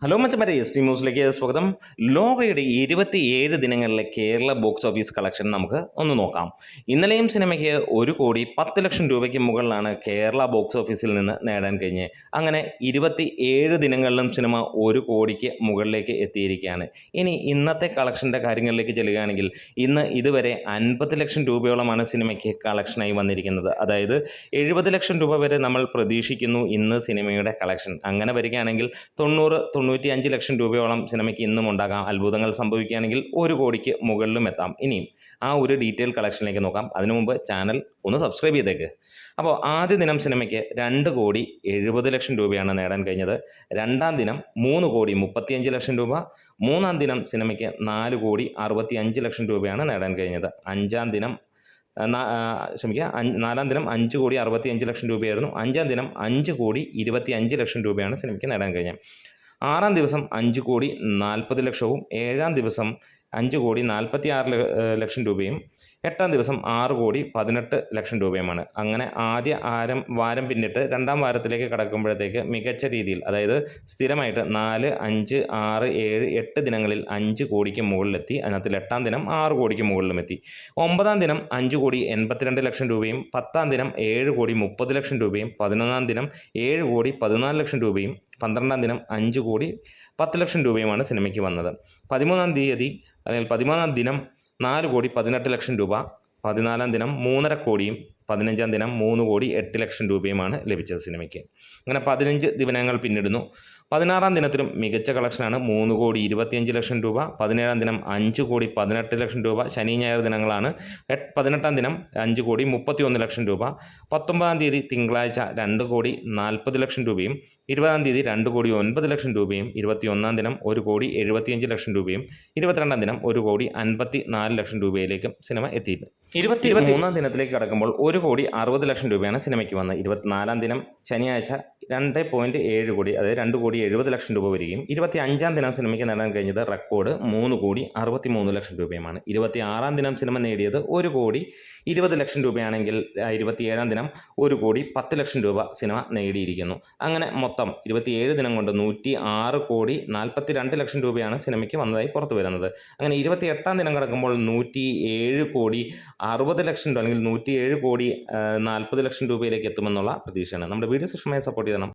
Hello മച്ചമാരെ, S T ന്യൂസിലേക്ക് സ്വാഗതം. ലോകയുടെ 27 ദിനങ്ങളിലെ Kerala box office collection നമുക്ക് ഒന്ന് നോക്കാം. ഇന്നലെയും സിനിമയ്ക്ക് 1,10,00,000 രൂപയ്ക്ക് മുകളിലാണ് കേരള ബോക്സ് ഓഫീസിൽ നിന്ന് നേടാൻ കഴിഞ്ഞത്. അങ്ങനെ 27 ദിനങ്ങളിലും സിനിമ 1 കോടിക്ക് മുകളിലേക്ക് എത്തിയിരിക്കുകയാണ്. ഇനി ഇന്നത്തെ കളക്ഷൻ്റെ കാര്യങ്ങളിലേക്ക് ചെല്ലുകയാണെങ്കിൽ ഇന്ന് ഇതുവരെ 50 ലക്ഷം രൂപയോളമാണ് സിനിമയ്ക്ക് കളക്ഷനായി വന്നിരിക്കുന്നത്. അതായത് 70 ലക്ഷം രൂപ വരെ നമ്മൾ പ്രതീക്ഷിക്കുന്നു ഇന്ന് സിനിമയുടെ കളക്ഷൻ. അങ്ങനെ വരികയാണെങ്കിൽ 95 ലക്ഷം രൂപയോളം സിനിമയ്ക്ക് ഇന്നും ഉണ്ടാകാം. അത്ഭുതങ്ങൾ സംഭവിക്കുകയാണെങ്കിൽ 1 കോടിക്ക് മുകളിലും എത്താം. ഇനിയും ആ ഒരു ഡീറ്റെയിൽ കളക്ഷനിലേക്ക് നോക്കാം. അതിനു മുമ്പ് ചാനൽ ഒന്ന് സബ്സ്ക്രൈബ് ചെയ്തേക്ക്. അപ്പോൾ ആദ്യ ദിനം സിനിമയ്ക്ക് 2,70,00,000 രൂപയാണ് നേടാൻ കഴിഞ്ഞത്. രണ്ടാം ദിനം 3,35,00,000 രൂപ. മൂന്നാം ദിനം സിനിമയ്ക്ക് 4,65,00,000 രൂപയാണ് നേടാൻ കഴിഞ്ഞത്. നാലാം ദിനം 5,65,00,000 രൂപയായിരുന്നു. അഞ്ചാം ദിനം 5,25,00,000 രൂപയാണ് സിനിമയ്ക്ക് നേടാൻ കഴിഞ്ഞത്. ആറാം ദിവസം 5,40,00,000വും ഏഴാം ദിവസം 5,46,00,000 രൂപയും എട്ടാം ദിവസം 6,18,00,000 രൂപയുമാണ്. അങ്ങനെ ആദ്യ വാരം പിന്നിട്ട് രണ്ടാം വാരത്തിലേക്ക് കടക്കുമ്പോഴത്തേക്ക് മികച്ച രീതിയിൽ, അതായത് സ്ഥിരമായിട്ട് 4, 5, 6, 7, 8 ദിനങ്ങളിൽ 5 കോടിക്ക് മുകളിലെത്തി. അതിനകത്തിൽ എട്ടാം ദിനം 6 കോടിക്ക് മുകളിലും എത്തി. ഒമ്പതാം ദിനം 5,82,00,000 രൂപയും 10-ാം ദിനം 7,30,00,000 രൂപയും 11-ാം ദിനം 7,14,00,000 രൂപയും 12-ാം ദിനം 5,10,00,000 രൂപയുമാണ് സിനിമയ്ക്ക് വന്നത്. 13-ാം ദിനം 4,18,00,000 രൂപ, 14-ാം ദിനം 3,50 കോടിയും 15-ാം ദിനം 3,08,00,000 രൂപയുമാണ് ലഭിച്ചത് സിനിമയ്ക്ക്. അങ്ങനെ 15 ദിനങ്ങൾ പിന്നിടുന്നു. 16-ാം ദിനത്തിലും മികച്ച കളക്ഷനാണ്. 3,25,00,000 രൂപ. 17-ാം ദിനം 5,18,00,000 രൂപ. ശനി ഞായർ ദിനങ്ങളാണ്. 18-ാം ദിനം 5,31,00,000 രൂപ. 19-ാം തീയതി തിങ്കളാഴ്ച 2,40,00,000 രൂപയും 20-ാം തീയതി 2,09,00,000 രൂപയും 21-ാം ദിനം 1,75,00,000 രൂപയും 22-ാം ദിനം 1,54,00,000 രൂപയിലേക്കും സിനിമ എത്തിയിരുന്നു. 23-ാം ദിനത്തിലേക്ക് കടക്കുമ്പോൾ 1,60,00,000 രൂപയാണ് സിനിമയ്ക്ക് വന്നത്. 24-ാം ദിനം ശനിയാഴ്ച 2.7 കോടി, അതായത് 2,70,00,000 രൂപ വരികയും 25-ാം ദിനം സിനിമയ്ക്ക് നേടാൻ കഴിഞ്ഞത് റെക്കോർഡ് 3,63,00,000 രൂപയുമാണ്. 26-ാം ദിനം സിനിമ നേടിയത് 1,20,00,000 രൂപയാണെങ്കിൽ 27-ാം ദിനം 1,10,00,000 രൂപ സിനിമ നേടിയിരിക്കുന്നു. അങ്ങനെ മൊത്തം 27 ദിനം കൊണ്ട് 106,42,00,000 രൂപയാണ് സിനിമയ്ക്ക് വന്നതായി പുറത്തു വരുന്നത്. അങ്ങനെ 28-ാം ദിനം കിടക്കുമ്പോൾ 107,60,00,000 അല്ലെങ്കിൽ 107,40,00,000 രൂപയിലേക്ക് എത്തുമെന്നുള്ള പ്രതീക്ഷയാണ്. നമ്മുടെ വീഡിയോ സൂക്ഷ്മമായി സപ്പോർട്ട് ചെയ്യണം.